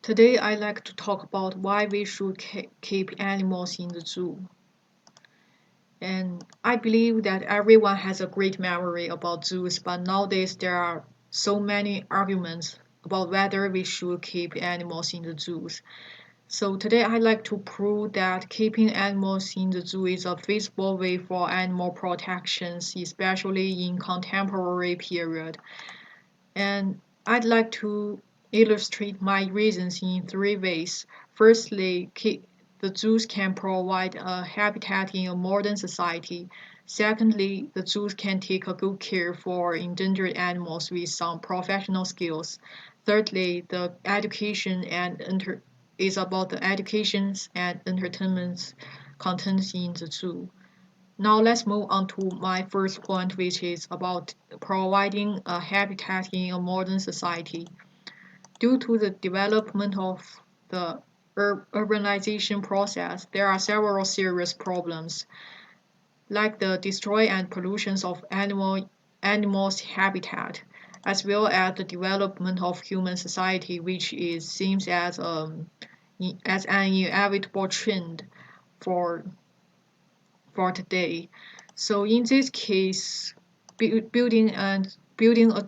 Today I'd like to talk about why we should keep animals in the zoo. And I believe that everyone has a great memory about zoos, but nowadays there are so many arguments about whether we should keep animals in the zoos. So today I'd like to prove that keeping animals in the zoo is a feasible way for animal protections, especially in contemporary period. And I'd like to illustrate my reasons in three ways. Firstly, the zoos can provide a habitat in a modern society. Secondly, the zoos can take a good care for endangered animals with some professional skills. Thirdly, the education and is about the educations and entertainment contents in the zoo. Now let's move on to my first point, which is about providing a habitat in a modern society. Due to the development of the urbanization process, there are several serious problems, like the destroy and pollutions of animals' habitat, as well as the development of human society, which is seems as an inevitable trend for for today. So in this case, building a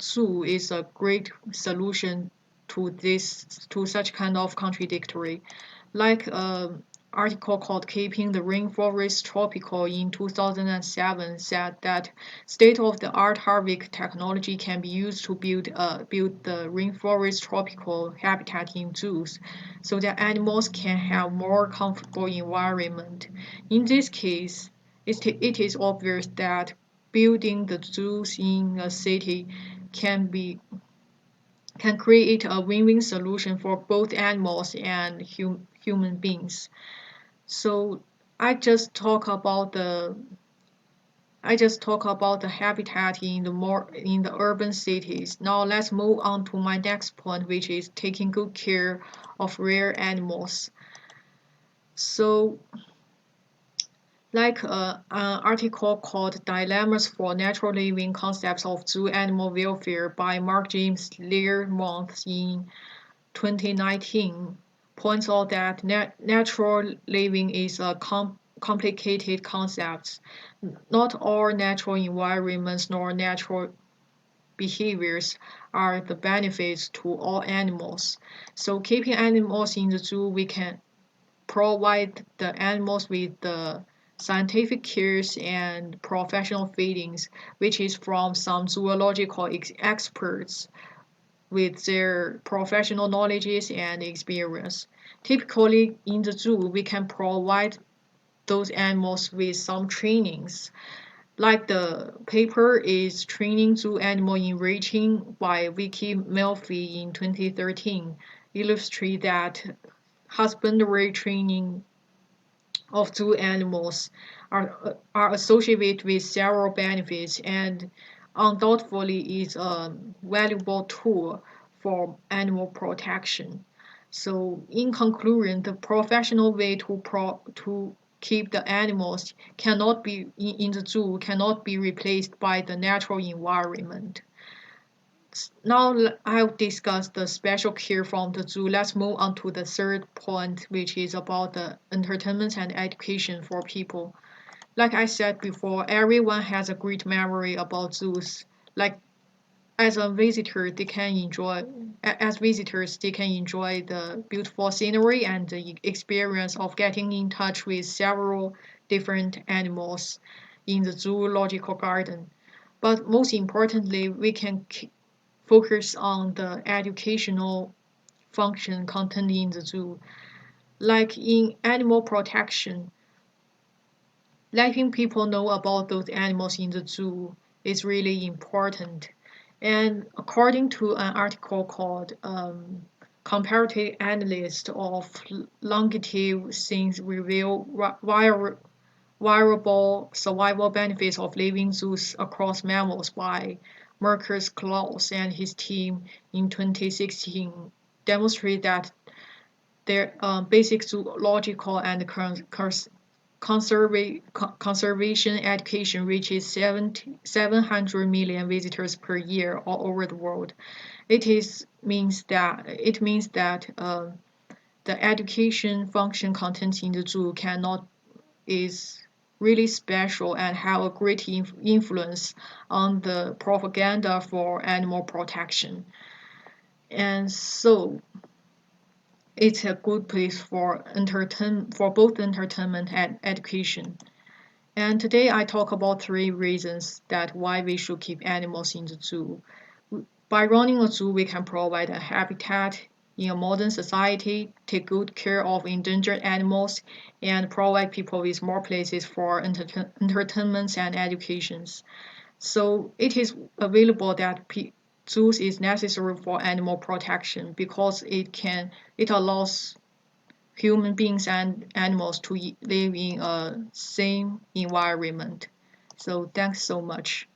zoo is a great solution to such kind of contradictory. Like an article called Keeping the Rainforest Tropical in 2007 said that state-of-the-art harvest technology can be used to build the rainforest tropical habitat in zoos so that animals can have more comfortable environment. In this case, it is obvious that building the zoos in a city can be can create a win-win solution for both animals and human beings. So I just talk about the I just talk about the habitat in the urban cities. Now let's move on to my next point, which is taking good care of rare animals. So like an article called Dilemmas for Natural Living Concepts of Zoo Animal Welfare by Mark James Learmonth in 2019 points out that natural living is a complicated concept. Not all natural environments nor natural behaviors are the benefits to all animals. So keeping animals in the zoo, we can provide the animals with the scientific cares and professional feedings, which is from some zoological experts with their professional knowledges and experience. Typically, in the zoo, we can provide those animals with some trainings. Like the paper is Training Zoo Animal Enriching by Vicky Melfi in 2013, illustrate that husbandry training of zoo animals are associated with several benefits and undoubtedly is a valuable tool for animal protection. So, in conclusion, the professional way to keep the animals cannot be in the zoo cannot be replaced by the natural environment. Now I'll discuss the special care from the zoo. Let's move on to the third point, which is about the entertainment and education for people. Like I said before, everyone has a great memory about zoos. Like as a visitor, they can enjoy as visitors they can enjoy the beautiful scenery and the experience of getting in touch with several different animals in the zoological garden. But most importantly, we can focus on the educational function contained in the zoo. Like in animal protection, letting people know about those animals in the zoo is really important. And according to an article called Comparative Analyst of Longitude Things Reveal Viable Survival Benefits of Living Zoos Across Mammals by Marcus Klaus and his team in 2016 demonstrate that their basic zoological and conservation education reaches 700 million visitors per year all over the world. It means that the education function content in the zoo cannot is really special and have a great influence on the propaganda for animal protection. And so it's a good place for both entertainment and education. And today I talk about three reasons that why we should keep animals in the zoo. By running a zoo, we can provide a habitat in a modern society, take good care of endangered animals, and provide people with more places for entertainment and educations. So it is available that zoos is necessary for animal protection because it allows human beings and animals to live in a same environment. So thanks so much.